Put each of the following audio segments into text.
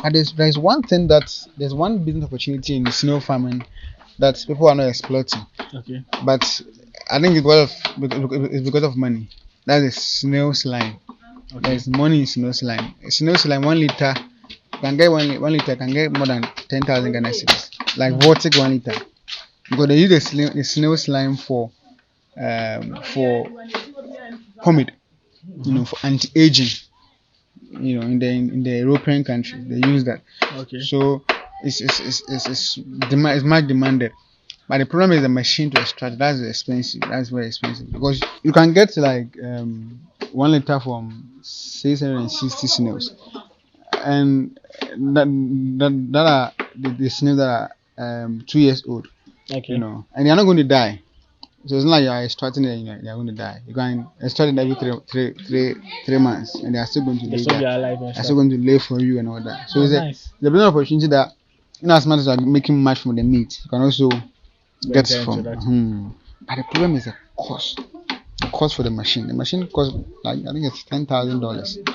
And there's one thing there's one business opportunity in snail farming that people are not exploiting. Okay. But I think it's because of money. That is snail slime. Okay. There's money in snail slime. Snail slime 1 liter can get 1 liter can get more than 10,000 Ghana cedis. Like Vortic 1 liter. Because they use the snail slime for pomade, for anti-aging. In the European countries they use that. Okay. So it's much demanded. But the problem is the machine to extract. That's expensive. That's very expensive because you can get like 1 liter from 660 snails, and that are the snails that are 2 years old. Okay. And they are not going to die. So it's not like you are extracting it and they are going to die. You can extract it every three months, and they are still going to lay. They are still going to lay for you and all that. So it's nice. a business opportunity that, as much as you are making much from the meat, you can also get from. But the problem is the cost. The cost for the machine. The machine costs I think it's $10,000.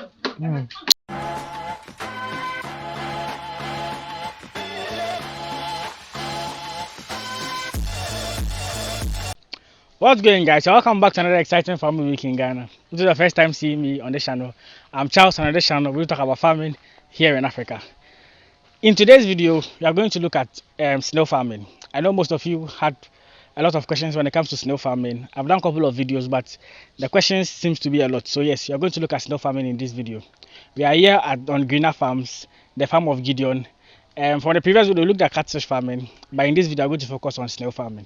What's going, guys? So welcome back to another exciting farming week in Ghana. If this is the first time seeing me on this channel, I'm Charles. On this channel we'll talk about farming here in Africa. In today's video we are going to look at snail farming. I know most of you had a lot of questions when it comes to snail farming. I've done a couple of videos, but the questions seems to be a lot. So yes, you're going to look at snail farming in this video. We are here on Greener Farms, the farm of Gideon. From the previous video we looked at catfish farming, but in this video I'm going to focus on snail farming.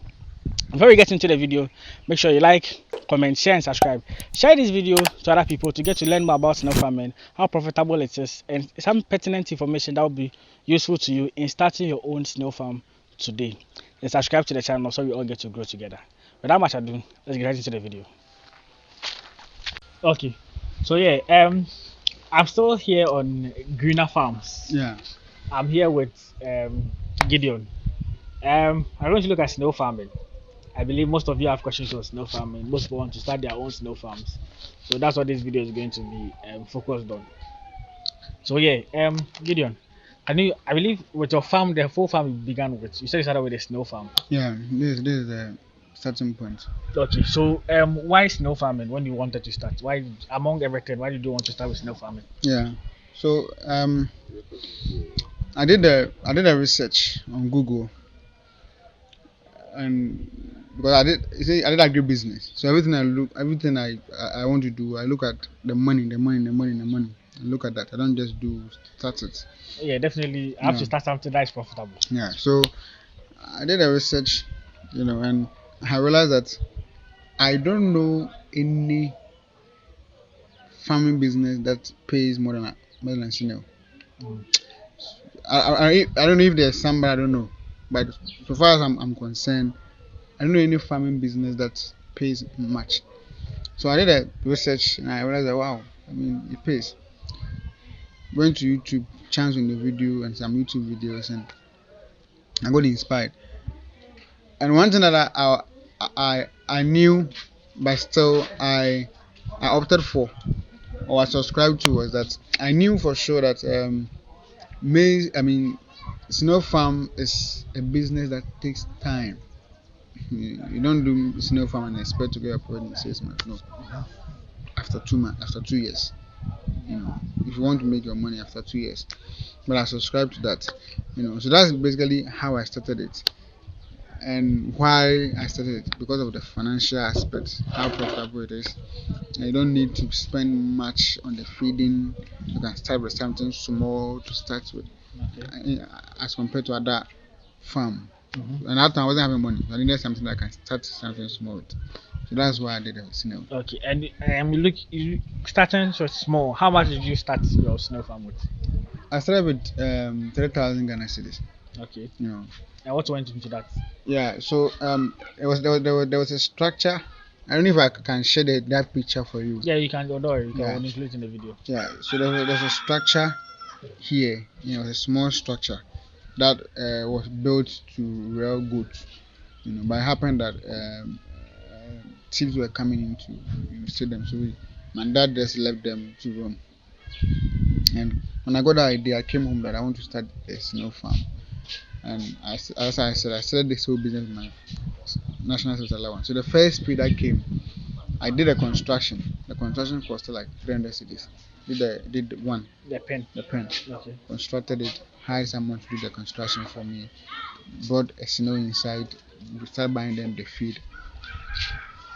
Before we get into the video, make sure you like, comment, share and subscribe. Share this video to other people to get to learn more about snail farming, how profitable it is, and some pertinent information that will be useful to you in starting your own snail farm today. And subscribe to the channel so we all get to grow together. Without much ado, let's get right into the video. Okay, so yeah, I'm still here on Greener Farms. Yeah. I'm here with Gideon. I'm going to look at snail farming. I believe most of you have questions on snail farming. Most people want to start their own snail farms. So that's what this video is going to be focused on. So yeah, Gideon, I believe with your farm, the full farm you began with, you said you started with a snail farm. Yeah, this is the starting point. Okay, so why snail farming when you wanted to start? Why, among everything, why did you want to start with snail farming? Yeah. So I did a research on Google, and because I did agribusiness, so everything I want to do, I look at the money. I look at that. I don't just do start it. Yeah, definitely. I have to start something that is profitable. Yeah. So I did a research, and I realized that I don't know any farming business that pays more than snail. I don't know if there's some, but I don't know. But so far as I'm concerned, I don't know any farming business that pays much. So I did a research and I realized that wow, it pays. Went to YouTube, chanced on the video and some YouTube videos, and I got inspired. And one thing that I knew, but still I opted for, or I subscribed to, was that I knew for sure that snail farm is a business that takes time. You don't do snail farm and expect to get a profit in 6 months. No. After 2 months, after 2 years. If you want to make your money after 2 years. But I subscribe to that. So that's basically how I started it. And why I started it, because of the financial aspect, how profitable it is. And you don't need to spend much on the feeding. You can start with something small to start with, as compared to other farm. And that time I wasn't having money. I needed something that I can start something small with. So that's why I did a snail. Okay, and you starting so small. How much did you start your snail farm with? I started with 3,000 Ghana cedis. Okay. And what went into that? Yeah, so there was a structure. I don't know if I can share that picture for you. Yeah, you can go there. You can include it in the video. Yeah, so there's a structure here. A small structure that was built to rear goods. But it happened that thieves were coming in to steal them. So my dad just left them to roam. And when I got that idea, I came home that I want to start a snail farm. And as I said, I started this whole business with my national service allowance. So the first pay that came, I did a construction. The construction costed like 300 cedis. Did one. The pen. The pen. Okay. Constructed it, hired someone to do the construction for me, brought a snail inside, we started buying them the feed.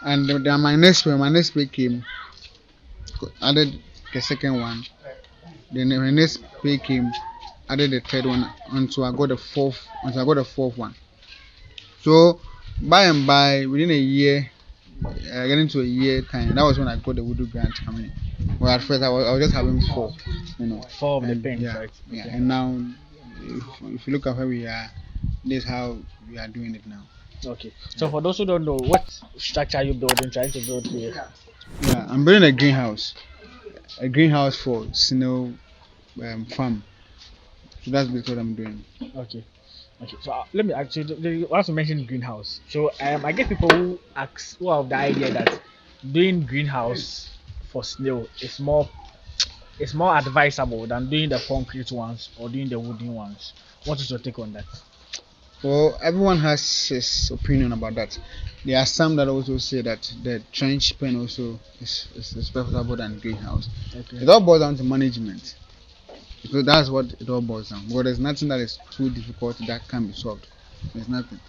And then my next pay came, added the second one. Then my next pay came, added the third one until I got the fourth one. So by and by, within a year, getting to a year time, that was when I got the Voodoo grant coming in. Well, at first I was just having four, Four of the pens, yeah, right? yeah. Okay. And now, if you look at where we are, this is how we are doing it now. Okay. So for those who don't know, what structure are you building, trying to build here? Yeah, I'm building a greenhouse for snail farm. So that's basically what I'm doing. Okay. Okay. So let me actually once you mentioned greenhouse. So I get people who have the idea that doing greenhouse for snail is more advisable than doing the concrete ones or doing the wooden ones. What is your take on that? Well, everyone has his opinion about that. There are some that also say that the trench pen also is preferable than greenhouse. Okay. It all boils down to management. So that's what it all boils down. But there's nothing that is too difficult that can be solved. There's nothing,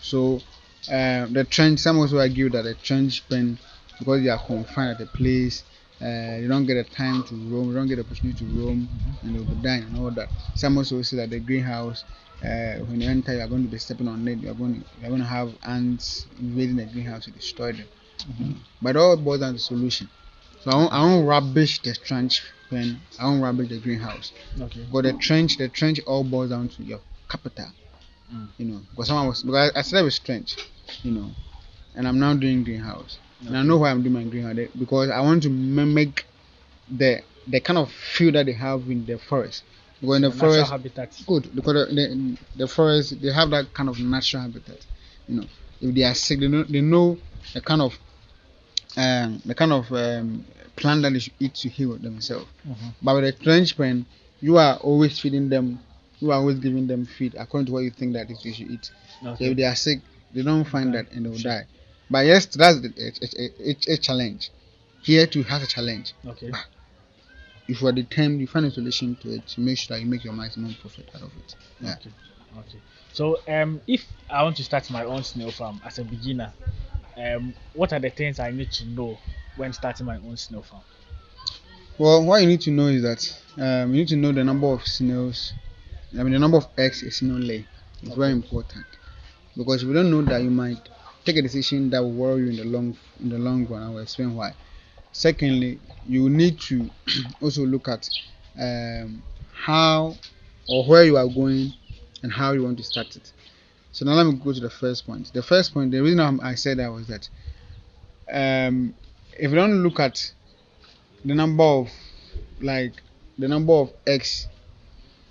So the trench. Some also argue that the trench pen, because you are confined at a place, you don't get the time to roam, you don't get the opportunity to roam, and you'll be dying and all that. Some also say that the greenhouse, when you enter, you are going to be stepping on it. You are going to have ants invading the greenhouse to destroy them. But it all boils down to solution. So I won't rubbish the trench pen. I won't rubbish the greenhouse. Okay. But the trench all boils down to your capital. Because I started with trench, and I'm now doing greenhouse. Okay. And I know why I'm doing my greenhouse because I want to mimic the kind of feel that they have in the forest. Because in the forest, habitat. Good, because the forest, they have that kind of natural habitat. If they are sick, they know the kind of plant that they should eat to heal themselves. But with a trench pen, you are always feeding them. You are always giving them feed according to what you think that they should eat. Okay. So if they are sick, they don't find that and they will die. But yes, that's a challenge. Here too has a challenge. Okay. But if you are determined, you find a solution to it to make sure that you make your maximum profit out of it. Yeah. Okay. So if I want to start my own snail farm as a beginner, what are the things I need to know when starting my own snail farm? Well, what you need to know is that you need to know the number of snails. The number of eggs a snail lay. It's very important, because if you don't know that, you might take a decision that will worry you in the long run. I will explain why. Secondly, you need to also look at how or where you are going and how you want to start it. So now let me go to the first point. The first point, the reason I said that was that if you don't look at the number of eggs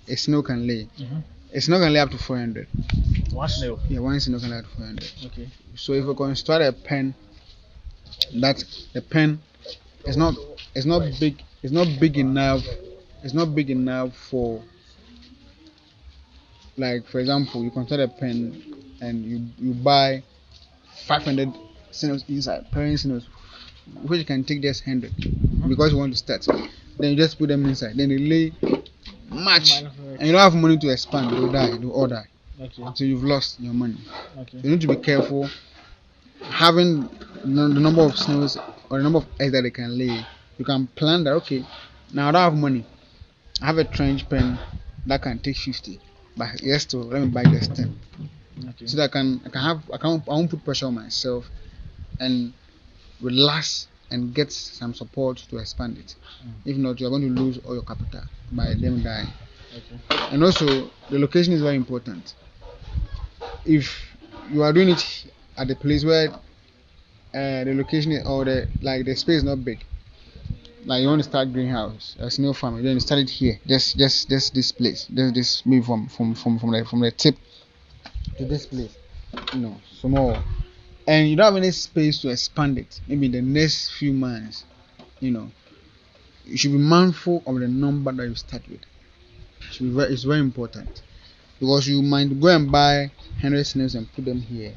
a snail can lay, a snail can lay up to 400. One snail? Yeah, one snail can lay up to 400. Okay. So if you construct a pen, that the pen is not big enough for, like, for example, you construct a pen and you buy 500 snails inside, parent snails, which you can take just 100 because you want to start. Then you just put them inside. Then they lay much, and you don't have money to expand. They'll die. They'll all die. Okay. So you've lost your money. Okay. You need to be careful. Having the number of snails or the number of eggs that they can lay, you can plan that. Okay, now I don't have money. I have a trench pen that can take 50, but yes, to let me buy just 10. Okay. So that I won't put pressure on myself and relax and get some support to expand it. If not, you are going to lose all your capital by them dying. Okay. And also, the location is very important. If you are doing it at the place where the location or the space is not big, like you want to start greenhouse, a snail farm, you then start it here, just this place, this maybe from the tip to this place, small, and you don't have any space to expand it. Maybe in the next few months, you should be mindful of the number that you start with. It's very important, because you might go and buy 100 snails and put them here.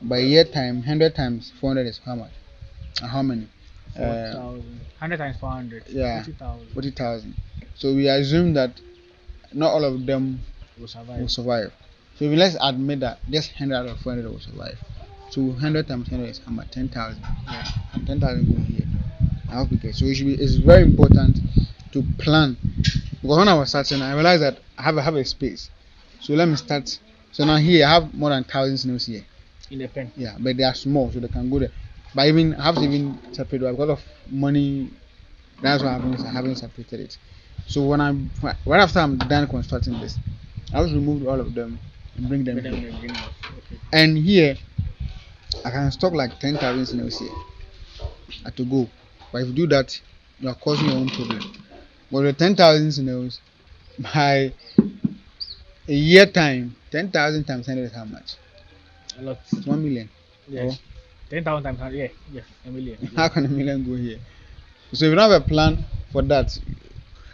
By year time, 100 times 400 is how much? How many? 4,000. 100 times 400. Yeah, 40,000. 40,000. So we assume that not all of them Will survive. will survive. So let's admit that just 100 out of 400 will survive. So 100 times 100 is how much? 10,000. Yeah. And 10,000 go here. I hope you get. So it's very important to plan. Because when I was starting, I realized that I have a space. So let me start. So now here I have more than 1,000 snails here. In the pen. Yeah, but they are small, so they can go there. But I have to even separate it because of money. That's why I haven't separated it. So right after I'm done constructing this, I will remove all of them and bring them here. Okay. And here I can stock like 10,000 snails here at to go. But if you do that, you are causing your own problem. But the 10,000 snails, by a year time, 10,000 times 100 is how much? A lot. It's 1 million. Yes. 10,000 times 100. Yeah, a million. How can a million go here? So if you don't have a plan for that,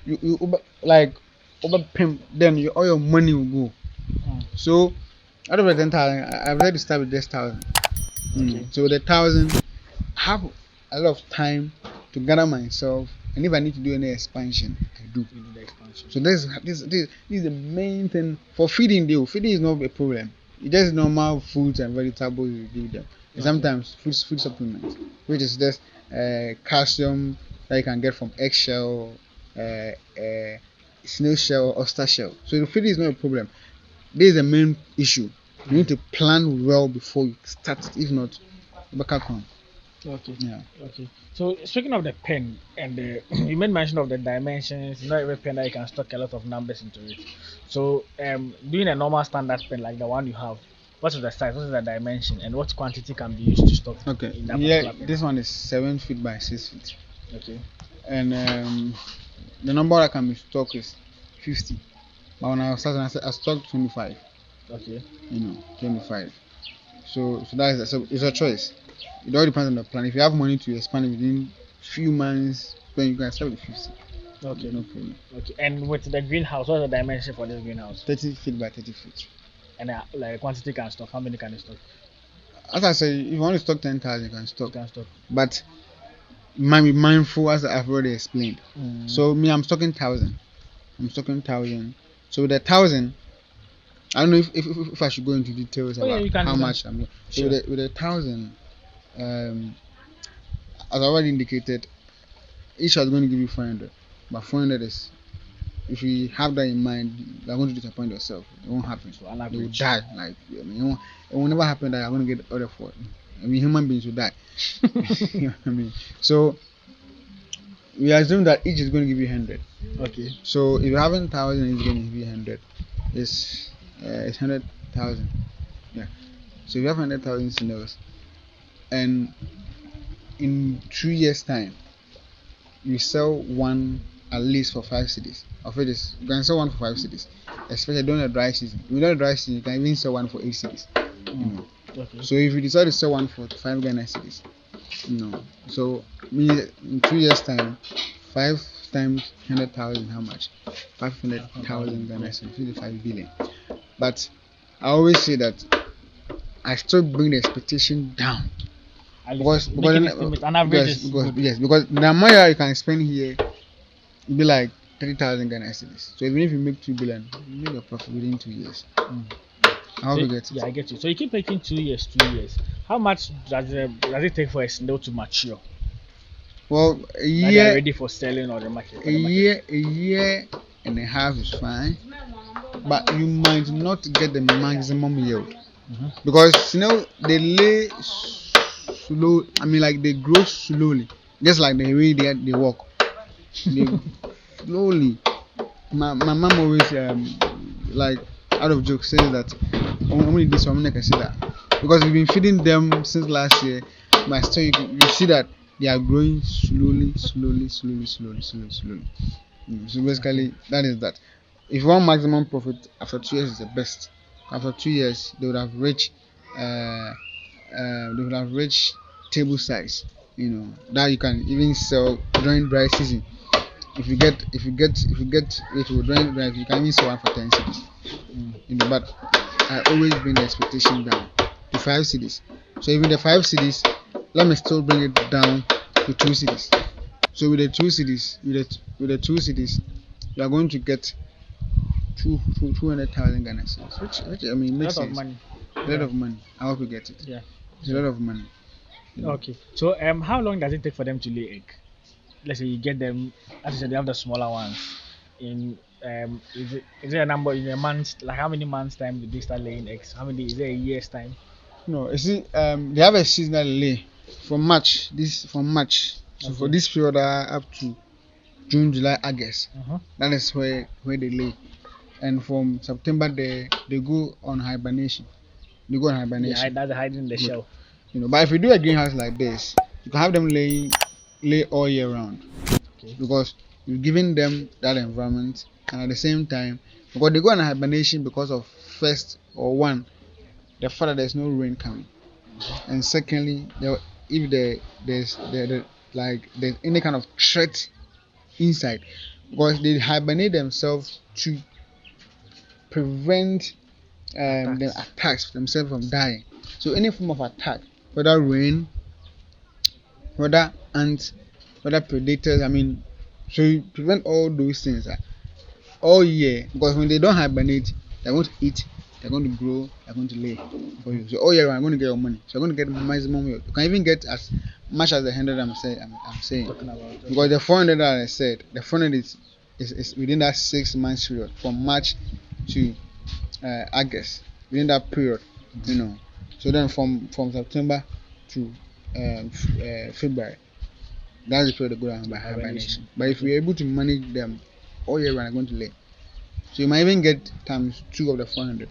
you over pimp, then all your money will go. So out of the 10,000, I've decided to start with this 1,000. Okay. So with the 1,000, I have a lot of time to gather myself, and if I need to do any expansion, I do. You do the expansion. So this is the main thing for feeding. Feeding is not a problem. It's just normal fruits and vegetables you give them. Okay. Sometimes food supplements, which is just calcium that you can get from eggshell, snail shell, or oyster shell. So the feeding is not a problem. This is the main issue. You need to plan well before you start. If not, you back home. Okay. Yeah. Okay. So speaking of the pen and you made mention of the dimensions. Not every pen that you can stock a lot of numbers into it. So doing a normal standard pen like the one you have, what is the size? What is the dimension? And what quantity can be used to stock? Okay. In that pen? This one is 7 feet by 6 feet. Okay. And the number that can be stocked is 50. But when I was starting, I stocked 25. Okay. 25. So that is so it's a choice. It all depends on the plan. If you have money to expand within few months, then you can start with 50. Okay. No problem. Okay. And with the greenhouse, what's the dimension for this greenhouse? 30 feet by 30 feet. And like quantity can stock. How many can you stock? As I say, if you want to stock 10,000, you can stock. You can stock. But you might be mindful, as I've already explained. So I'm stocking 1,000. So with the 1,000, I don't know if I should go into details about how much I'm. So sure. with the 1,000, as I already indicated, each is going to give you 400. But 400 is, if you have that in mind, you're going to disappoint yourself. It won't happen. So you will die. Like it will never happen that you're going to get other 4. Human beings will die. You know what I mean? So we assume that each is going to give you 100. Okay. So if you have 1,000, it's going to give you 100. It's 100,000. Yeah. So if you have 100,000 snails, and in 2 years' time, you sell one at least for 5 cedis. Of it is you can sell one for 5 cedis, especially during the dry season. During the dry season, you can even sell one for 8 cedis. Okay. So if you decide to sell one for 5 Ghana cedis, so in 2 years' time, 5 times 100,000, how much? 500,000 Ghana cedis, 55 billion. But I always say that I still bring the expectation down. Because the amount you can spend here will be like 30,000 Ghana cedis. So even if you make 2 billion, you make a profit within 2 years. I hope you get it. Yeah, I get you. So you keep making 2 years. How much does it take for a snail to mature? Well, a year. They are ready for selling or the market. A year and a half is fine, but you might not get the maximum yield because they lay slow. I mean, like they grow slowly, just like the way they walk. They slowly. My mom always like out of joke says that only this one I can see that because we've been feeding them since last year, but still you see that they are growing slowly. So basically that is that. If you want maximum profit after 2 years is the best. After 2 years they would have reached table size, that you can even sell during dry season. if you get it will run right, you can even sell one for 10 cities. But I always bring the expectation down to 5 cities. So even the 5 cities, let me still bring it down to 2 cities. So with the 2 cities, you are going to get 200,000 Ghana cedis, which I mean makes sense. A lot of money. I hope you get it. Yeah. It's a lot of money. Okay. So how long does it take for them to lay egg? Let's say you get them, as you said, they have the smaller ones. Is it a number in a month? Like how many months time do they start laying eggs? How many? Is it a year's time? No, you see, they have a seasonal lay from March. So for this period up to June, July, August. That is where they lay, and from September they go on hibernation. Yeah, that's hiding the shell. But if you do a greenhouse like this, you can have them lay all year round. Okay. Because you're giving them that environment, and at the same time, because they go on hibernation because of first or one, the fact that there's no rain coming, and secondly, if there's any kind of threat inside, because they hibernate themselves to prevent the attacks themselves from dying. So any form of attack, whether rain, whether ants, whether predators, so you prevent all those things all year, because when they don't hibernate, they're going to eat, they're going to grow, they're going to lay for you. So all year round, I'm going to get your money. So you're going to get maximum. You can even get as much as the 100 I'm saying. Because the 400 that I said, the 400 is within that 6 months period from March to August, within that period, So then from September to February, that's the period they go down by hibernation. But if you're able to manage them all year round, are going to lay. So you might even get times 2 of the 400,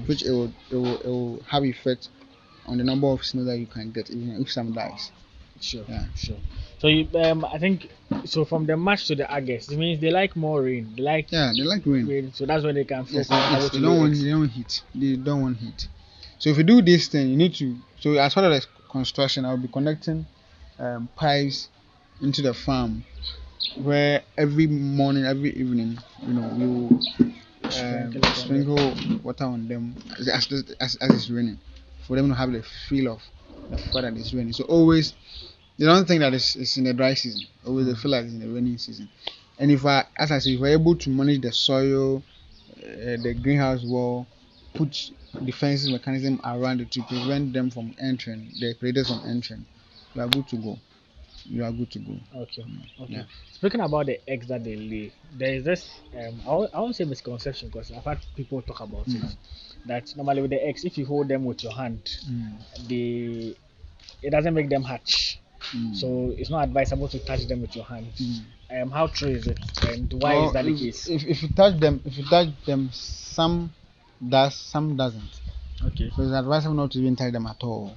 which it will have effect on the number of snails that you can get, even if some dies. Sure. So I think so from the March to the August, it means they like more rain. They like rain. So that's when they can feel they don't want heat. They don't want heat. So if you do this thing, you need to. So as part of the construction, I'll be connecting pipes into the farm, where every morning, every evening, you sprinkle water on them as it's raining, for them to have the feel of the fact that it's raining. So always, they don't think that it's in the dry season. Always they feel like it's in the rainy season. And if we're able to manage the soil, the greenhouse wall, put defensive mechanism around it to prevent them from entering, the predators from entering, you are good to go. Okay. Yeah. Speaking about the eggs that they lay, there is this I won't say misconception, because I've had people talk about it, that normally with the eggs, if you hold them with your hand, it doesn't make them hatch. So it's not advisable to touch them with your hand. How true is it, and why is that the case? If you touch them, some does, some doesn't. Okay. So it's advisable not to even touch them at all.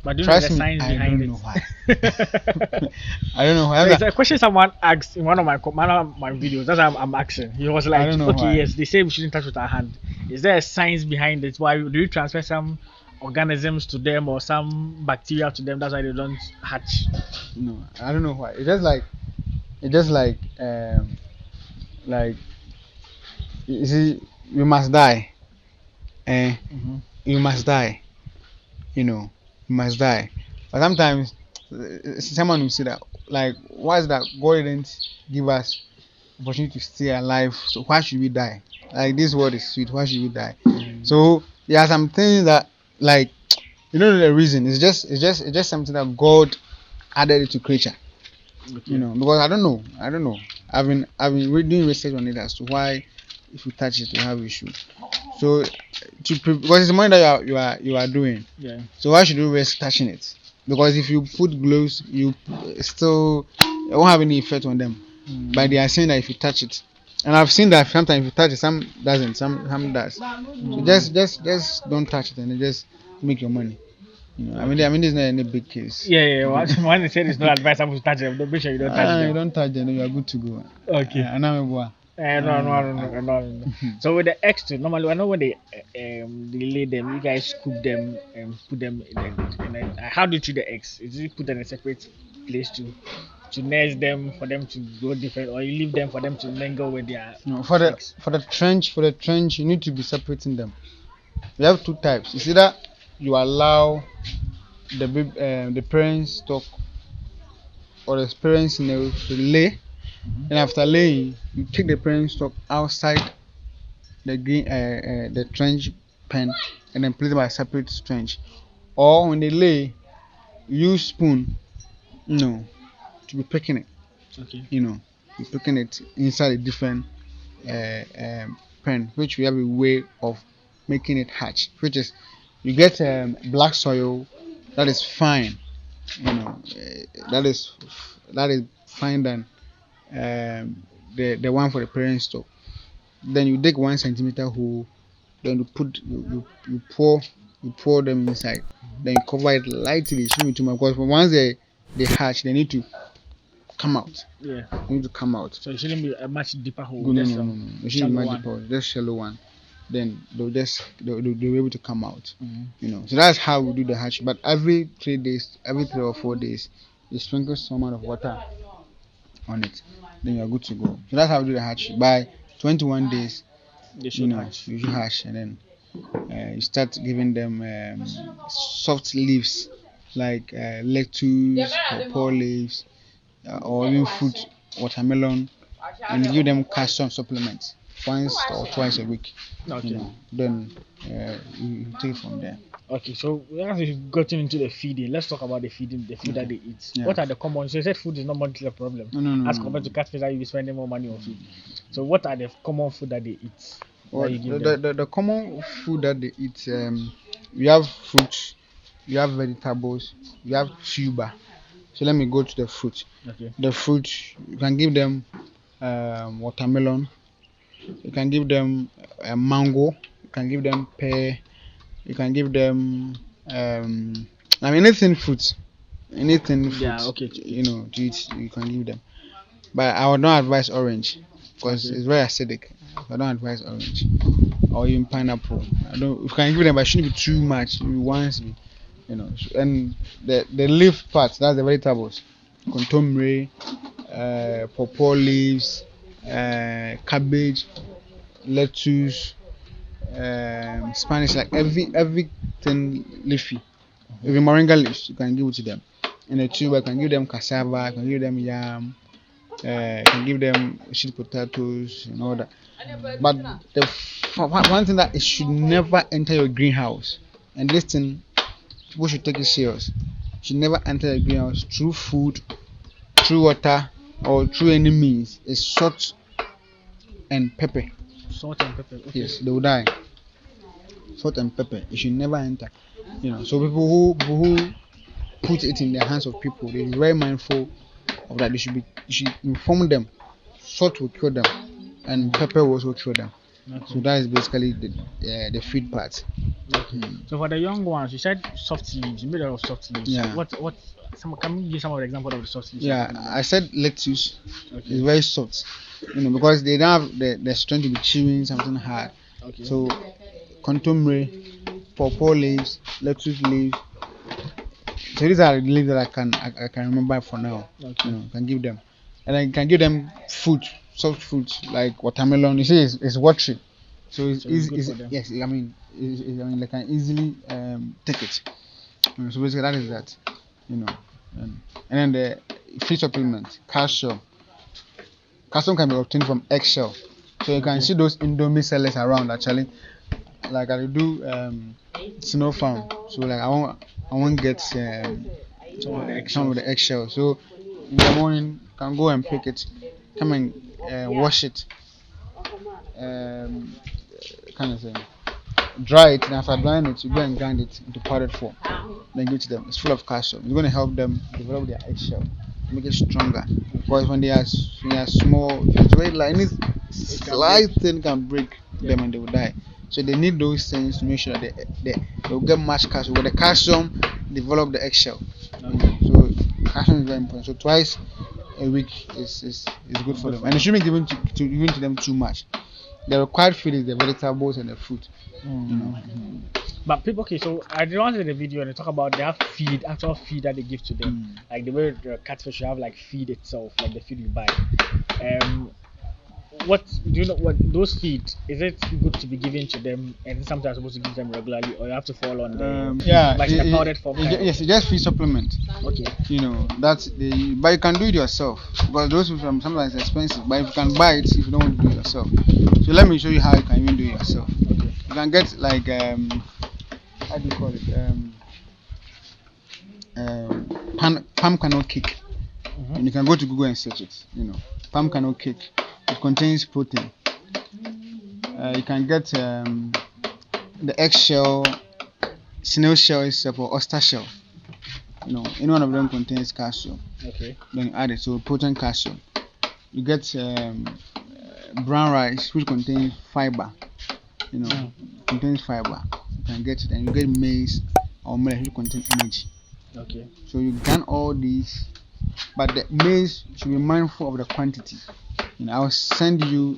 But do you know the science behind it? I don't know why. It's a question someone asked in one of my videos. That's why I'm asking. He was like, yes, they say we shouldn't touch with our hand. Is there a science behind it? Why do you transfer some organisms to them or some bacteria to them? That's why they don't hatch. No, I don't know why. It's just like you see, you must die. You must die. You must die. But sometimes someone will say that, like, why is that God didn't give us opportunity to stay alive? So why should we die? Like, this world is sweet. Why should we die? So there are some things that, like, you don't know the reason. It's just something that God added to creature. Because I don't know. I've been doing research on it as to why, if you touch it, you have issue. So because it's the money that you are doing. Yeah. So why should you risk touching it? Because if you put gloves, it won't have any effect on them. But they are saying that if you touch it, and I've seen that sometimes if you touch it, some doesn't, some does. So just don't touch it, and just make your money. I mean, there's not any big case. Yeah. When they said it's not advisable to touch them, make sure you don't touch them. You don't touch them, you are good to go. Okay. No. So with the eggs too, normally I know when they lay them, you guys scoop them and put them in how do you treat the eggs? Is it put them in a separate place too? to nurse them for them to grow different, or you leave them for them to mingle with their No, eggs? for the trench, you need to be separating them. We have two types. It's either you allow the parent stock or the parent snail to lay, and after laying, you take the parent stock outside the trench pen and then place them by separate trench. Or when they lay, use spoon, to be picking it. Okay. Be picking it inside a different pen, which we have a way of making it hatch, which is you get black soil that is fine, that is fine than the one for the parent stock. Then you dig 1 centimeter hole, then you pour them inside, then you cover it lightly, shouldn't be too much, because once they hatch, they need to come out. Yeah. They need to come out. So it shouldn't be a much deeper hole. No. It shouldn't be much deeper. Just shallow one. Then they'll be able to come out. So that's how we do the hatch. But every 3 days, every 3 or 4 days, you sprinkle some amount of water on it. Then you're good to go. So that's how we do the hatch. By 21 days, you should hatch, and then you start giving them soft leaves like lettuce, pawpaw leaves, or even fruit, watermelon, and you give them calcium supplements once or twice a week. Okay. Then you take it from there. Okay, so as we've gotten into the feeding, let's talk about the food that they eat. Yeah. What are the common? So you said food is not much of a problem. No. As compared to catfish, that you'll be spending more money on food. So what are the common food that they eat? Well, the common food that they eat, we have fruits, we have vegetables, we have tuber. So let me go to the fruit. Okay. The fruit, you can give them watermelon, you can give them mango, you can give them pear, you can give them anything fruit. Yeah, okay. To eat, you can give them. But I would not advise orange because it's very acidic. I don't advise orange or even pineapple. If you can give them, but it shouldn't be too much. Once, and the leaf part, that's the vegetables, contomere, pawpaw leaves, cabbage, lettuce, Spanish, like everything leafy. Even moringa leaves, you can give it to them. In the tuber, you can give them cassava, you can give them yam, you can give them sweet potatoes and all that. But the one thing that it should never enter your greenhouse, and this thing people should take it serious. It should never enter your greenhouse through food, through water, or through any means. Is salt and pepper. Salt and pepper. Okay. Yes, they will die. Salt and pepper. It should never enter. So people who put it in the hands of people, they be very mindful of that. You should inform them. Salt will kill them, and pepper will also kill them. Okay. So that is basically the feed part. Okay. So for the young ones, you said soft leaves. You made out of soft leaves. Yeah. Can you give some of the example of the soft leaves? Yeah, I said lettuce. Okay. It's very soft. Because they don't have the strength to be chewing something hard. Okay. So contomere, pawpaw leaves, lettuce leaves. So these are the leaves that I can remember for now. Okay. Can give them, and I can give them fruit, soft fruit like watermelon. You see, it's watery, so it's easy. Yes, I mean they can easily take it. So basically that is that, and then the feed supplement, calcium. Calcium can be obtained from eggshell, so you can see those Indomie sellers around actually. Like I do Snail farm, so like I won't get some of the eggshell. So in the morning, can go and pick it, come and wash it, dry it, and after drying it, you go and grind it into powdered form. Then give it to them. It's full of calcium. It's going to help them develop their eggshell, make it stronger. Because when they are small, it's very like any slight thing can break them and they will die. So they need those things to make sure that they will get much calcium. With the calcium, develop the eggshell. So calcium is very important. So twice a week is good for them, and it shouldn't be given to them too much. The required feed is the vegetables and the fruit. But people, okay, so I did want to see the video and they talk about they have feed, actual feed that they give to them, like the way the catfish have like feed itself, like the feed you buy. What do you know? What those feed is it good to be given to them, and sometimes supposed to give them regularly, or you have to fall on the like the powdered form? Yes, it just feed supplement. Okay. You know that's the, but you can do it yourself because those sometimes it's expensive. But if you can buy it, if you don't want to do it yourself, so let me show you how you can even do it yourself. Okay. You can get like how do you call it palm kernel cake. And you can go to Google and search it. You know, palm kernel cake. It contains protein. You can get the eggshell, snail shell itself, or oyster shell. You know, any one of them contains calcium. Okay. Then you add it, so protein, calcium. You get brown rice, which contains fiber. You know, contains fiber. You can get it, and you get maize or millet, which contains energy. Okay. So you can all these, but the maize should be mindful of the quantity. You know, I'll send you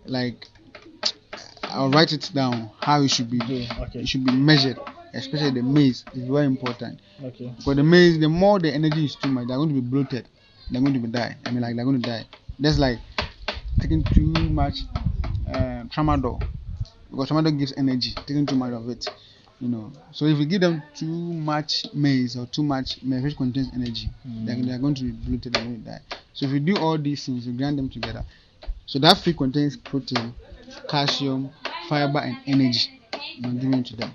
like I'll write it down how it should be. Okay. It should be measured, especially the maize is very important. Okay. Because the maize, the more the energy is too much, they're going to be bloated. They're going to be die. I mean, like they're going to die. That's like taking too much tramadol, because tramadol gives energy. Taking too much of it, you know. So if you give them too much maize or too much maize which contains energy, they're going to be bloated. They're going to die. So if you do all these things, you grind them together. So that feed contains protein, calcium, fiber, and energy. You're giving to them.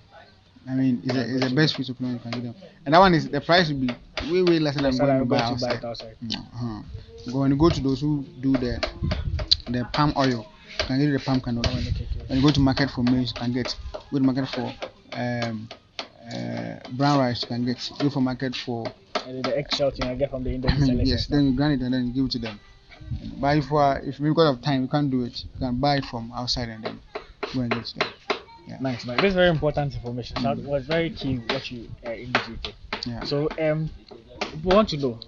I mean, it's the best food supplement you can give them. And that one is the price will be way lesser than going to buy outside. When you go to those who do the palm oil, you can get the palm kernel. When you go to market for maize, you can get. Go to market for brown rice, you can get. Go for market for the eggshell thing I get from the Indonesian. yes, then you grind it and then you give it to them. But if because of time you can't do it, you can buy it from outside and then go and get it to them. Yeah. Nice. This is very important information. That was very key what you indicated. Yeah. So we want to know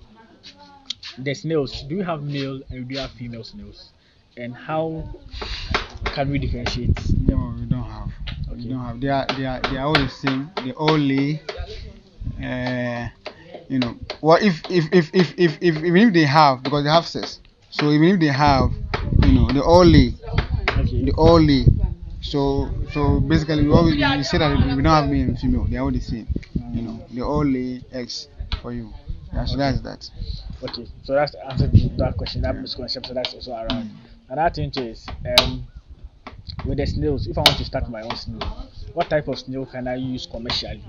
the snails. Do you have male and do you have female snails? And how can we differentiate? No, we don't have. Okay. We don't have. They are all the same. They all lay. You know. Well, if even if they have, because they have sex, so even if they have, you know, they all lay. Okay. They all lay. So basically, we say that we don't have male and female. They are all the same. You know, they all lay eggs for you. Yeah, so that's that. Okay, so that's the answer to that question. That misconception. So that's also around. Another thing too is with the snails. If I want to start my own snail, what type of snail can I use commercially?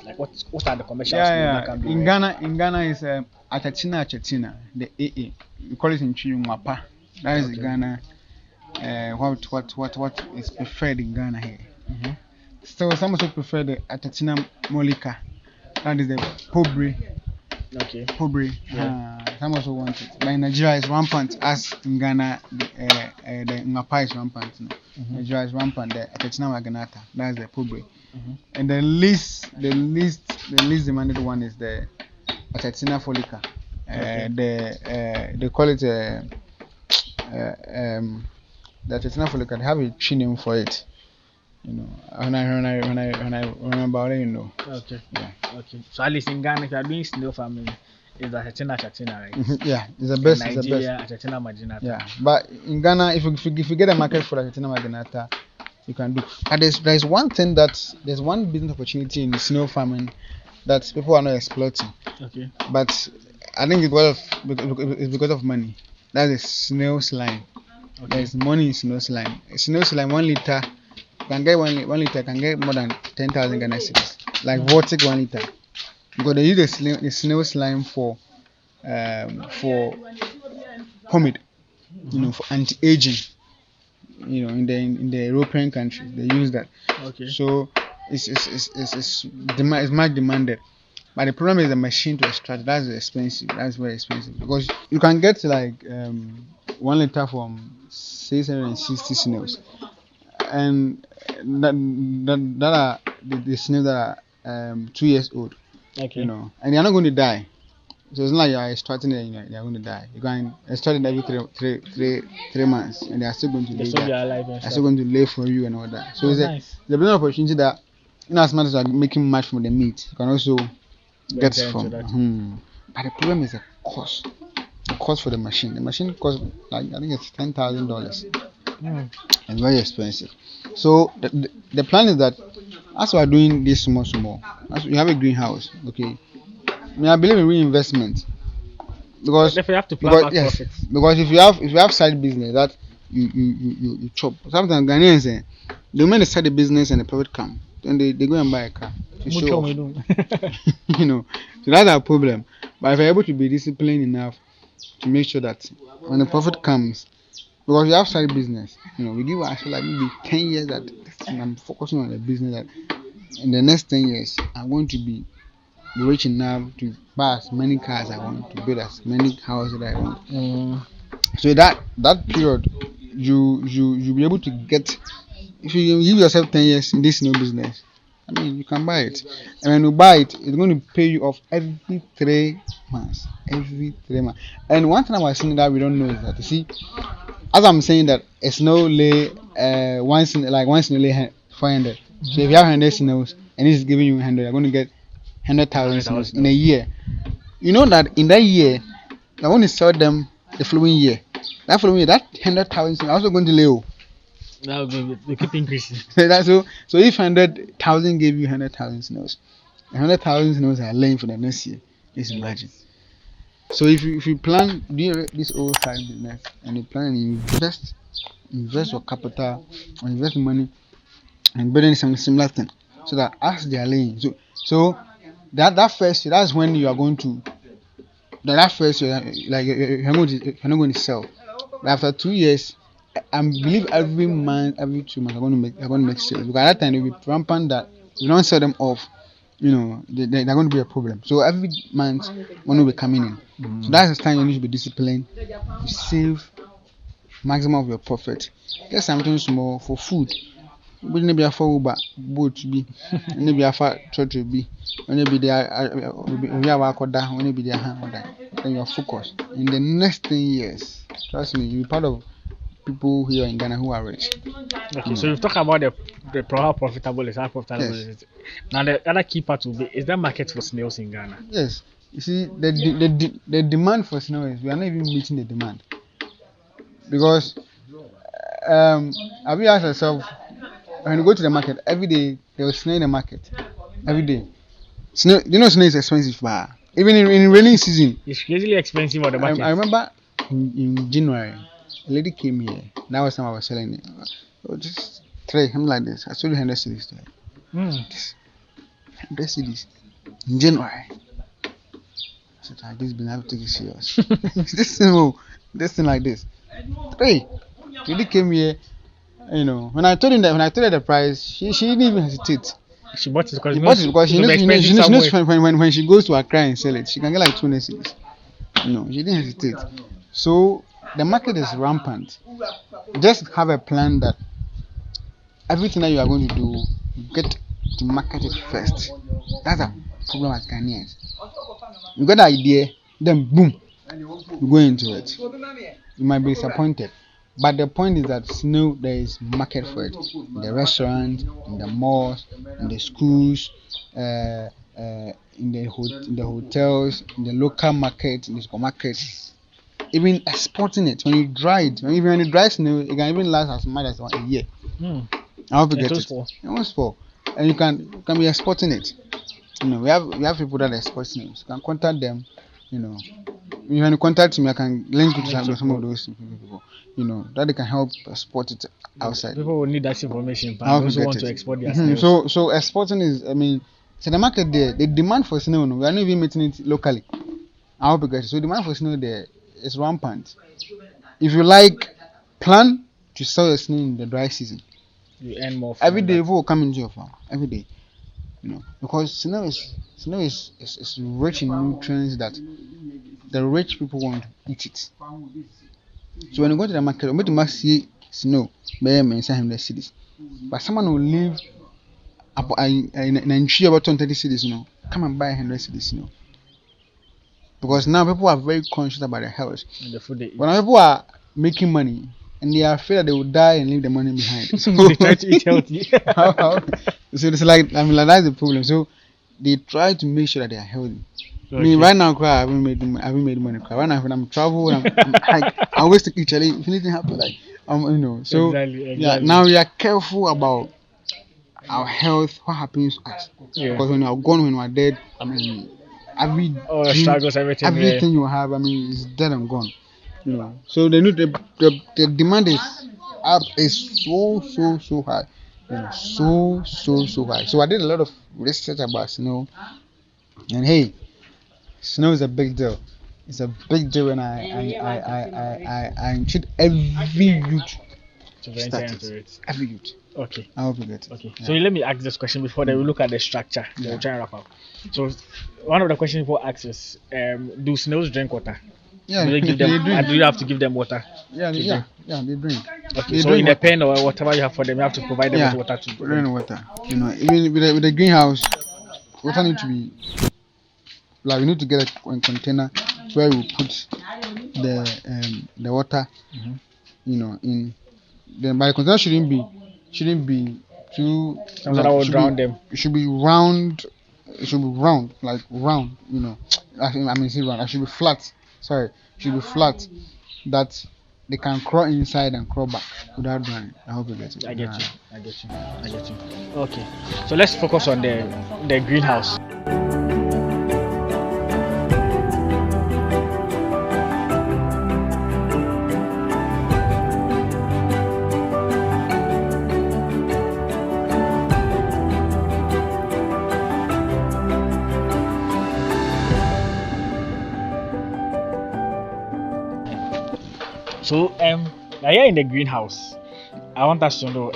Like what are the commercial snails that can be? In Ghana is achatina, the AA. We call it in Nkrumah. That is Ghana. What is preferred in Ghana here. So some also prefer the Atatina Molika. That is the Pobre. Okay. Pobre. Some also want it. But in Nigeria is rampant, as in Ghana the Ngapa is rampant. Nigeria is rampant. The Atatina Maganata. That is the Pobre. And the least demanded one is the Atatina Folica. They call it the Atatina Folica. They have a tree name for it. You know, when I remember, I'll let you know. Okay. Yeah. Okay. So at least in Ghana, if you are doing snail farming, is the Achatina, right? Yeah, it's the best. In Nigeria, Achatina Maginata. Yeah, but in Ghana, if you get a market for Achatina Maginata, you can do. And there's one thing there's one business opportunity in snail farming that people are not exploiting. Okay. But I think it's because of money. That's a snail slime. Okay. There's money in snail slime. Snail slime 1 liter. Can get 1 liter, can get more than 10,000 Ghana cedis. Like Vortic 1 liter, because they use the snail slime for pomade, you know, for anti-aging. You know, in the European countries they use that. Okay. So it's much demanded. But the problem is the machine to extract. That's expensive. That's very expensive, because you can get like 1 liter from 660 snails. And that are the snails that are 2 years old. Okay. You know, and they are not going to die. So it's not like you are extracting it and you're going to die. You can extract it every 3 months, and they are still going to They lay still be there. alive and They are stuff. still going to lay for you and all that. So Oh, it's nice. a business opportunity that, as much as you are making much from the meat, you can also get Venture into from. that. But the problem is the cost. The cost for the machine. The machine costs like I think it's $10,000. It's very expensive. So the plan is that as we are doing this small, as we have a greenhouse, okay. I believe in reinvestment because Therefore, you have to plan back yes, profits. because if you have side business that you chop. Sometimes Ghanaians the moment they start the business and the profit come, then they go and buy a car to show off. You know, so that's our problem. But if you're able to be disciplined enough to make sure that when the profit comes, because we have side business, we give ourselves like maybe 10 years that I'm focusing on the business that in the next 10 years I'm going to be rich enough to buy as many cars I want, to build as many houses that I want. So that period, you'll be able to get, if you give yourself 10 years in this new business, I mean you can buy it, and when you buy it, it's going to pay you off every 3 months. Every 3 months. And one thing about seeing that we don't know is that, you see, as I'm saying that a snow lay once in lay 400. So if you have 100 snows and it's giving you 100, you're going to get 100,000 snows in a year. You know that in that year, you're going to sell them the following year. That following year, that 100,000 snows are also going to lay. Now we keep increasing. So if 100,000 gave you 100,000 snows, 100,000 snows are laying for the next year. Just imagine. So if you plan do this old side business and you plan and you invest your capital or invest money and building some similar thing, so that as they are laying, so that first year, that's when you are going to that first year, like you're not going to sell. But after 2 years, I believe every month, every 2 months, you're going to make sales, because at that time it will be rampant that you don't sell them off. They're going to be a problem. So every month money will be coming in. So that's the time you need to be disciplined to save maximum of your profit. Get something small for food. Maybe a for Uber boat be, maybe a fat church be, maybe they are we have a coda, maybe they are then you are focused. In the next 10 years, trust me, you'll be part of people here in Ghana who are rich. Okay, so you've talked about the how profitable is, how profitable Yes. is it. Now the other key part will be, is there market for snails in Ghana? Yes. You see, the demand for snow is, we are not even meeting the demand, because have you asked yourself, when you go to the market every day, there was snow in the market every day. Snow, snow is expensive, but even in rainy season. It's crazily expensive on the market. I remember in January, a lady came here. That was time I was selling it. So just three, something like this. I sold you 100 cedis to her. Just 100 cedis in January. I said, this been have to take it serious. this thing like this. Three. Lady came here. When I told her the price, she didn't even hesitate. She bought it because she knows when she goes to Accra and sell it, she can get like 200 cedis. She didn't hesitate. So the market is rampant. Just have a plan that everything that you are going to do, get to market it first. That's a problem as Ghanaians. You got the idea, then boom, you go into it. You might be disappointed. But the point is that there is market for it. In the restaurants, in the malls, in the schools, in the hotels, in the local market, in the supermarket. Even exporting it. When you dry it, when you dry snow, it can even last as much as a year. I hope you get it. It won't spoil. And you can be exporting it. We have people that export snow. You can contact them. When you contact me, I can link you to some of those people. That they can help export it outside. People will need that information, but also want to export their snails. So exporting is, so the market there, the demand for snow, we are not even meeting it locally. I hope you get it. So the demand for snow there is rampant. If you plan to sell your snow in the dry season, you earn more. Every day people will come into your farm. Every day. Because snow is rich in nutrients that the rich people want to eat it. So when you go to the market, you must see snow, but someone will live in a tree about 20 cities, come and buy 100 cities snow. because now people are very conscious about their health. And the food they eat. But now people are making money and they are afraid that they will die and leave the money behind. So they try to eat healthy. So it's like that's the problem. So they try to make sure that they are healthy. Okay. I mean, right now, I haven't made money. Right now, when I'm traveling, I always take each other. If anything happens, like you know. So exactly. yeah, now we are careful about our health. What happens to us? Yeah. Because when we are gone, when we are dead, I mean, struggles, everything you have, I mean, is dead and gone. You know. So the demand is up, is so high. You know, so high. So I did a lot of research about snow, and hey, snow is a big deal. It's a big deal, and I entreat every youth to start it. Every youth. Okay. I hope you get it. Okay. Yeah. So let me ask this question before then we look at the structure. Yeah. We'll try and wrap up. So one of the questions people ask is, do snails drink water? Yeah. Do they give them? Do you have to give them water? Yeah, they drink. Okay. So in the pen or whatever you have for them, you have to provide them with water to drink. Water. You know, even with the greenhouse, water need to be. Like we need to get a container where we put the water, you know, in. Then by the container shouldn't be too. Something that will drown them. It should be round. It should be round, like round. You know, I mean, say round. It should be flat. Sorry, it should be flat. That they can crawl inside and crawl back without drowning. I hope you get it. I get you. Okay, so let's focus on the greenhouse. So now you're in the greenhouse. I want us to know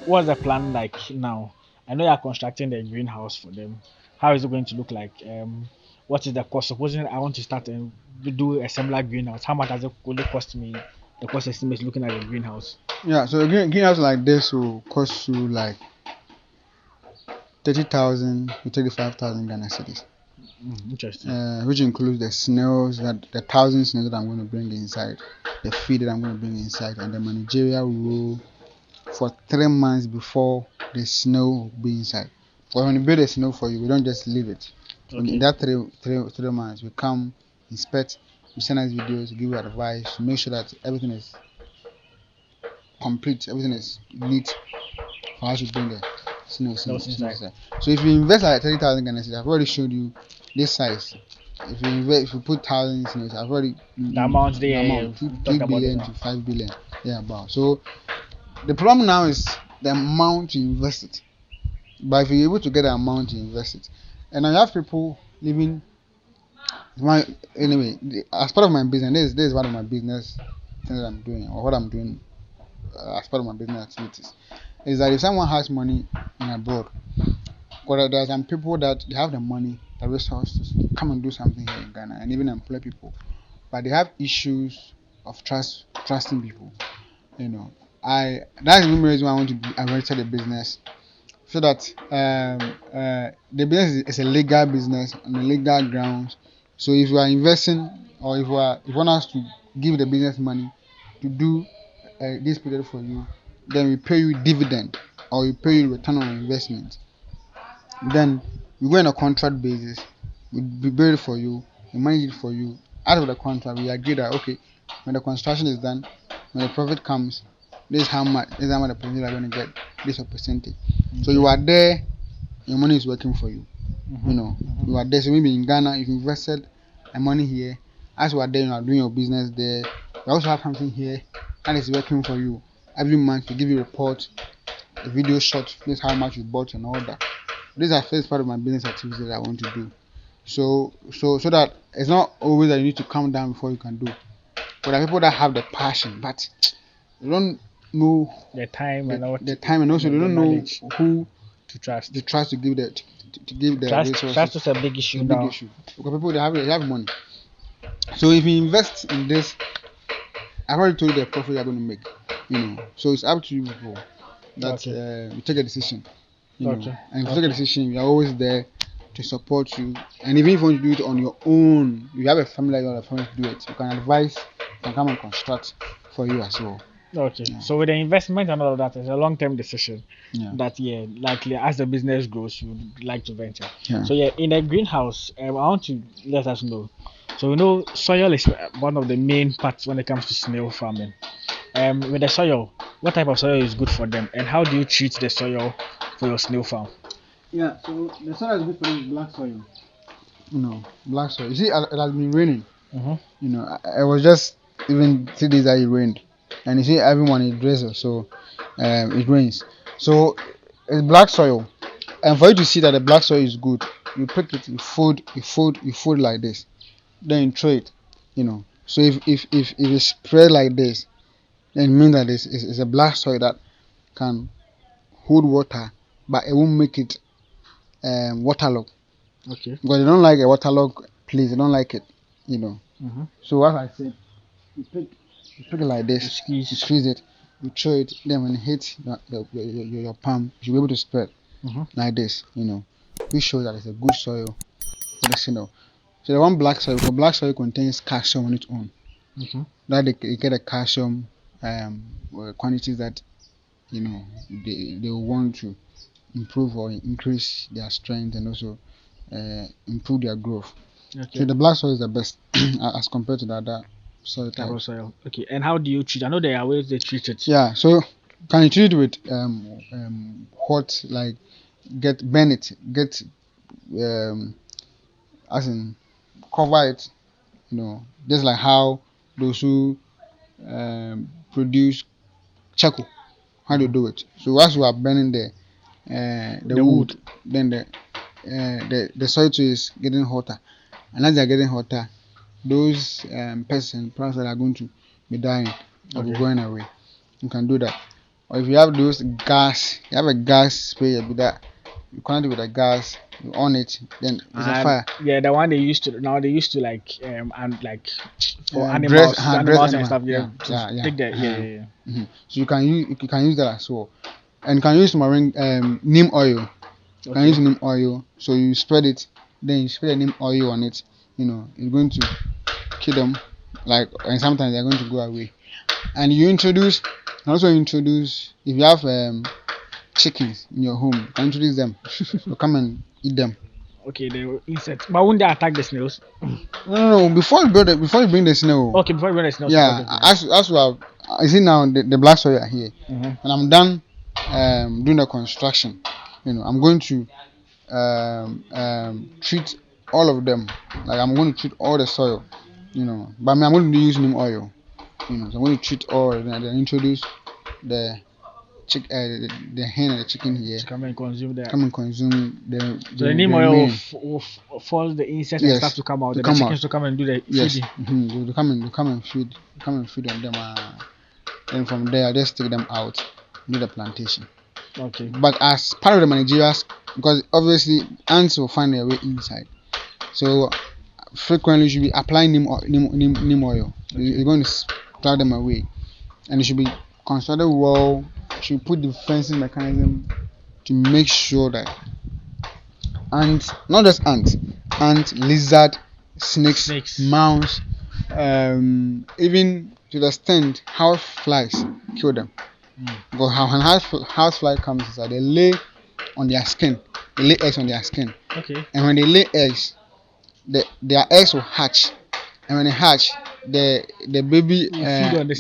what's the plan like now? I know you're constructing the greenhouse for them. How is it going to look like? What is the cost? Supposing I want to start and do a similar greenhouse, how much does it cost me? The cost estimate looking at the greenhouse. Yeah, so a greenhouse like this will cost you like 30,000 to 35,000 Ghana cedis. Interesting. Which includes the snails, the 1,000 snails that I'm going to bring inside, the feed that I'm going to bring inside, and the managerial role for 3 months before the snail will be inside. But when we build a snail for you, we don't just leave it. Okay. In that three months, we come, inspect, we send us videos, give you advice, make sure that everything is complete, everything is neat for us to bring the snail inside. So if you invest like 30,000 Ghana cedis, I've already showed you this size. If you put 1,000 snails, I've already the amount 2 billion to 5 billion. Yeah, about. So the problem now is the amount you invest it. But if you're able to get the amount you invest it, and I have people living. Anyway, as part of my business, this is one of my business things that I'm doing, or what I'm doing as part of my business activities, is that if someone has money in abroad, or there are some people that they have the money, the resources, come and do something here in Ghana and even employ people, but they have issues of trusting people. You know, that's the main reason why I registered the business, so that the business is a legal business on the legal grounds. So if you are investing, or if you want us to give the business money to do this project for you, then we pay you dividend, or we pay you return on investment. Then we go on a contract basis. We build it for you, we manage it for you. Out of the contract, we agree that okay, when the construction is done, when the profit comes, this is how much the percentage are going to get, this a percentage. Okay. So you are there, your money is working for you. You know, you are there. So maybe in Ghana, if you invested the money here, as you are there, you are doing your business there. You also have something here and it's working for you. Every month we give you a report, a video shot, this is how much you bought and all that. These are first part of my business activities that I want to do. So that it's not always that you need to calm down before you can do. But there are people that have the passion, but they don't know the time and also they don't know who to trust. To give the resources. Trust is a big issue now. Because people they have money. So if you invest in this, I've already told you the profit you're going to make. You know, so it's up to you people that you take a decision. You know, and if you take a decision, you're always there. to support you. And even if you want to do it on your own, you have a family, you have a family to do it. You can advise, can come and construct for you as well. Okay. Yeah. So with the investment and all of that, it's a long-term decision. Yeah. That likely as the business grows, you would like to venture. Yeah. So in a greenhouse, I want to let us know. So we know soil is one of the main parts when it comes to snail farming. With the soil, what type of soil is good for them, and how do you treat the soil for your snail farm? Yeah, so the soil is good for them, black soil. Black soil. You see, it has been raining. I was just even 3 days that it rained, and you see everyone it drizzles, so it rains. So it's black soil, and for you to see that the black soil is good, you pick it, you fold like this, then you throw it. So if it spread like this, then it means that it's a black soil that can hold water, but it won't make it waterlogged. Okay. Because they don't like a waterlogged place. They don't like it. So as I said, you pick it like this. You squeeze it. You throw it. Then when it hits your palm, you should be able to spread like this. Which shows that it's a good soil for the snail. So the one black soil, because black soil contains calcium on its own. That they get a calcium quantities that they will want to improve or increase their strength and also improve their growth. Okay. So the black soil is the best as compared to the other soil Type type. of soil. Okay. And how do you treat? I know there are ways they treat it. Yeah. So can you treat it with hot, like burn it, as in cover it, just like how those who produce charcoal, how they do it. So as you are burning the wood, then the soil too is getting hotter, and as they are getting hotter, those pests and plants that are going to be dying will be going away. You can do that. Or if you have those gas, you have a gas sprayer with that, you connect it with a gas, you on it, then it's a fire. Yeah, the one they used to like and like for animals and stuff. Yeah. Take that. So you can use that as well, and you can use neem oil. You can use neem oil. So you spread it, then you spread the neem oil on it. It's going to kill them, and sometimes they're going to go away. And also introduce if you have chickens in your home, you can introduce them to come and eat them. Okay, the insects, but won't they attack the snails? No. Before you bring the snail. Okay, before you bring the snails. Yeah, as we have, I see now the black soil are here, and I'm done doing the construction. I'm going to treat all of them. Like I'm going to treat all the soil. But I'm going to use neem oil. So I'm going to treat all and then introduce the hen and the chicken here. Come and consume the. So the neem oil will force the insects and stuff to come out. The chickens to come and do the feeding. They come and feed on them. And from there, I just take them out, do the plantation. Okay. But as part of the managerial, because obviously ants will find their way inside, so frequently you should be applying neem oil. You're going to drive them away, and it should be constructed well. You should put the fencing mechanism to make sure that ants, not just ants, lizard, snakes, mouse, even to the extent house flies kill them. Because when house fly comes inside, they lay on their skin. They lay eggs on their skin. Okay. And when they lay eggs, their eggs will hatch. And when they hatch, the baby feed on the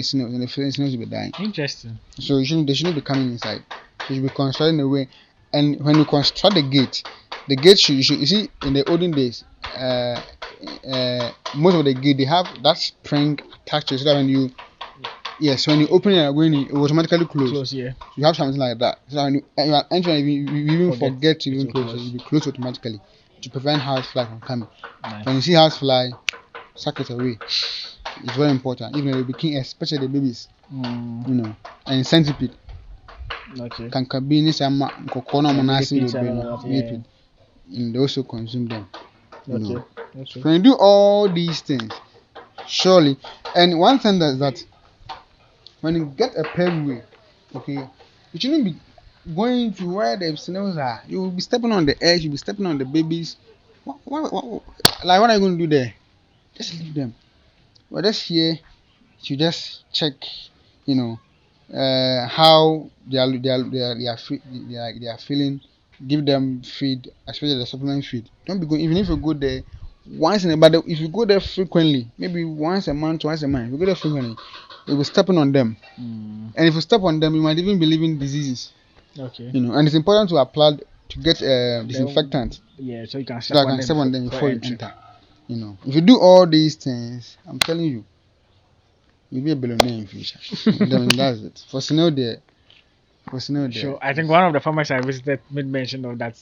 snails, and the snails will be dying. Interesting. So they shouldn't be coming inside. You should be constructing a way. And when you construct the gate should you see in the olden days, most of the gate they have that spring attached to it, so that when you open it and going in, it will automatically close. Yeah. You have something like that. So when you are entering, you even forget to even close. It will be closed automatically to prevent housefly from coming. Nice. When you see housefly, suck it away. It's very important. Even the baby, especially the babies. And centipede. Okay. Can be in some coconut monastery, and they also consume them. Okay. So when you do all these things, surely, and one thing that when you get a paved way, okay, it shouldn't be going to where the snails are. You will be stepping on the eggs. You'll be stepping on the babies. Like what are you going to do there? Just leave them. We're just here to just check, you know, how they are feeling. Give them feed, especially the supplement feed. Don't be going even if you go there once in a but if you go there frequently, maybe once a month, twice a month, if you go there frequently, you'll be stepping on them. And if you step on them, you might even be leaving diseases. Okay. You know, and it's important to apply to get disinfectant. Yeah, so you can step on them before you enter. You know, if you do all these things, I'm telling you, you'll be a billionaire in future. Then that's it. For Snail there. Sure. I think one of the farmers I visited made mention of that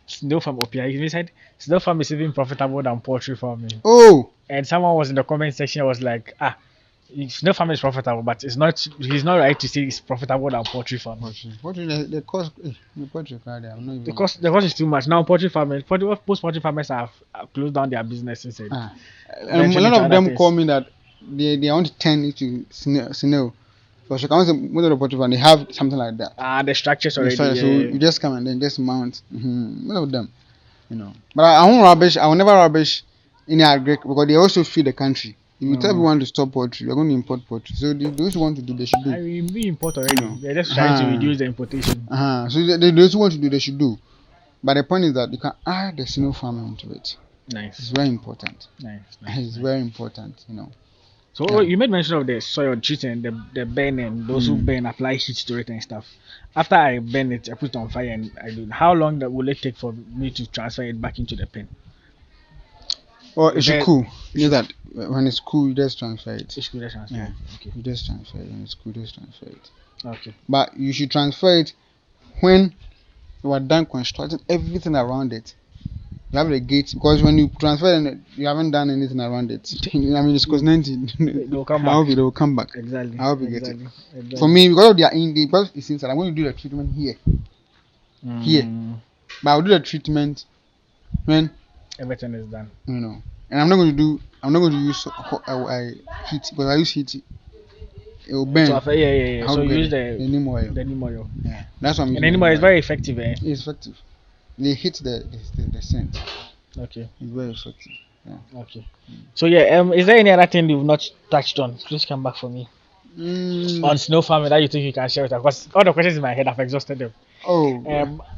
snail farm up here. He said snail farm is even profitable than poultry farming. Oh. And someone was in the comment section was like, snail farming is profitable, but it's not. He's not right to say it's profitable than poultry farming. Poultry, the cost, the poultry farm, I'm not even. The cost is too much now. Poultry farming, most poultry farmers have closed down their businesses. And a lot of them call me that they want to turn it to snail. So she comes most of the poultry farm, they have something like that. The structures already. So you just come and then just mount. Most of them, you know. But I won't rubbish. I will never rubbish any agric because they also feed the country. If you tell everyone to stop poultry, you're going to import poultry. So those who want to do, they should do. We import already. You know. They're just trying to reduce the importation. So those who want to do, they should do. But the point is that you can add the snail farming into it. Nice. It's very important. Nice. It's very important, you know. So you made mention of the soil treating, the burn, and those who burn apply heat to it and stuff. After I burn it, I put it on fire and I do. How long will it take for me to transfer it back into the pen? Well, it should cool. You know that when it's cool, you just transfer it. It's cool, just transfer it. Okay. You just transfer it. When it's cool, just transfer it. Okay. But you should transfer it when you are done constructing everything around it. You have the gates because when you transfer it, you haven't done anything around it. I mean, it's cause 90. They'll come back. I hope they will come back. Exactly. I hope you get it. Exactly. For me, because of their because it's inside, I'm going to do the treatment here. Here. But I'll do the treatment when everything is done. You know. And I'm not going to use heat because I use heat. It will burn. So, so you use the neem oil. The neem oil. Yeah. That's what I'm using. And neem oil is very effective, eh? It's effective. They hit the scent. Okay. It's very effective. Yeah. Okay. So is there any other thing you've not touched on? Please come back for me. On snail farming that you think you can share with us? Because all the questions in my head, I've exhausted them.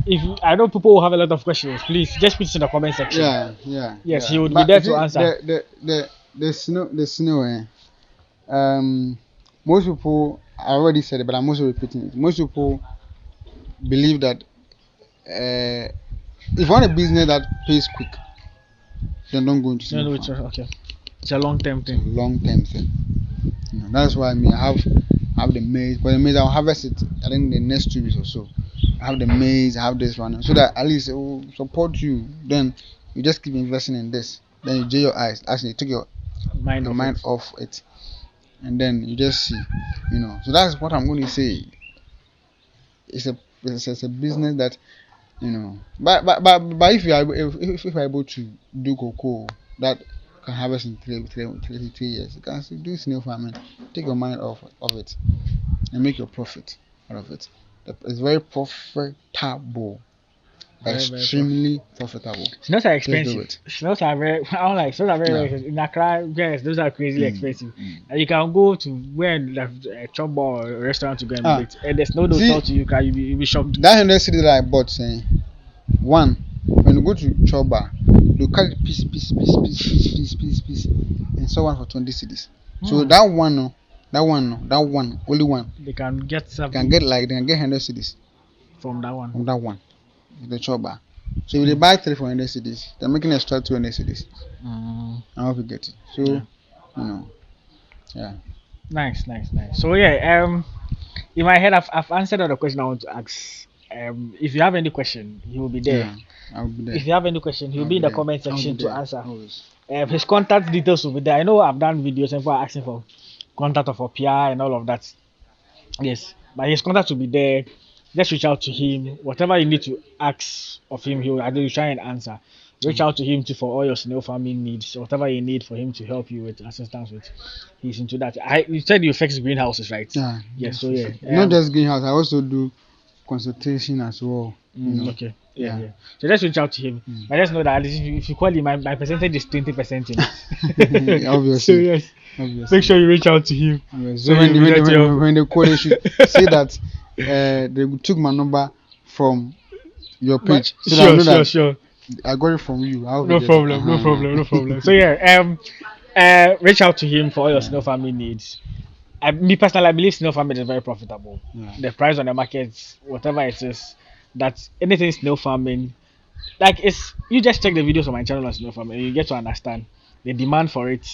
If I know people will have a lot of questions, please just put it in the comment section. Yes, he would be there to answer. The snail. Most people, I already said it, but I'm also repeating it. Most people believe that if you want a business that pays quick, then don't go into snail farm. Okay. It's a long-term thing. You know, that's why I have the maize, but the maize I'll harvest it I think the next 2 weeks or so. I have the maize, I have this one, so that at least it will support you. Then you just keep investing in this. Then you j your eyes, actually take your mind off it, and then you just see, you know. So that's what I'm going to say. It's a business that, you know, but if you're able to do cocoa that can harvest in 3 years, you can still do snail farming. Take your mind off it and make your profit out of it. It's very profitable. Extremely profitable. Snails are expensive. Snails are very. I don't like. Snails are very expensive. In Accra, yes, those are crazy expensive. And you can go to where a chop bar or a restaurant to go and eat, and there's no sell to you. You'll be shocked. That 100 cedis that I bought, one when you go to chop bar, you cut it piece, and sell one for 20 cedis. So that one, only one. They can get something. They can get 100 cedis from that one. The chop bar. So if they buy 3 for 100 cedis, they're making extra 200 cedis. I hope you get it. So you know, Nice. So in my head, I've answered all the questions I want to ask. If you have any question, he will be there. Yeah, I will be there. If you have any question, he'll be in the comment section to answer. His contact details will be there. I know I've done videos and for asking for contact of a PR and all of that. Yes, but his contact will be there. Just reach out to him. Whatever you need to ask of him, he will try and answer. Reach out to him for all your snail farming needs. Whatever you need for him to help you with, assistance with, he's into that. You said you fix greenhouses, right? Yeah. Yes. Not just greenhouse. I also do consultation as well. Okay. Yeah. So just reach out to him. I just know that at least if you call him, my percentage is 20% in it. Obviously. So yes, Obviously. make sure you reach out to him. Yes. So when they call, they should say that they took my number from your page. So that I know that Sure. I got it from you. No problem. So yeah, reach out to him for all your Snail farming needs. Me personally, I believe snail farming is very profitable. Yeah. The price on the market, whatever it is, that anything snail farming, like it's you just check the videos on my channel on snail farming, and you get to understand the demand for it,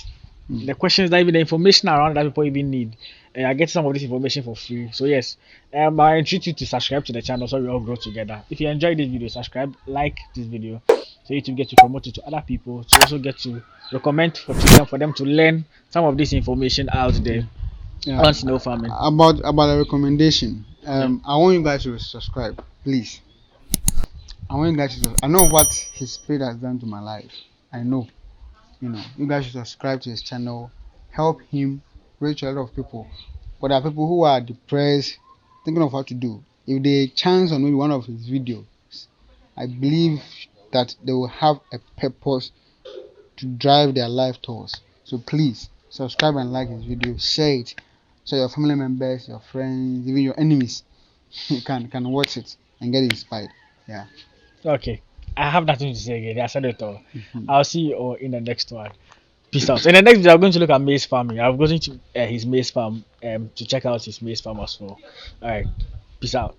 the questions that even the information around that people even need. And I get some of this information for free. So yes, I entreat you to subscribe to the channel so we all grow together. If you enjoyed this video, subscribe, like this video, so you to get to promote it to other people, to also get to recommend for them to learn some of this information out there. On snail farming. About the recommendation, I want you guys to subscribe, please. I want you guys to. I know what his spirit has done to my life. I know, you guys should subscribe to his channel. Help him reach a lot of people. But there are people who are depressed, thinking of what to do. If they chance on maybe one of his videos, I believe that they will have a purpose to drive their life towards. So please subscribe and like his video, share it, so your family members, your friends, even your enemies can watch it and get inspired. Yeah. Okay. I have nothing to say again. I said it all. I'll see you all in the next one. Peace out. In the next video, I'm going to look at maize farming. I'm going to his maize farm to check out his maize farm as well. Alright. Peace out.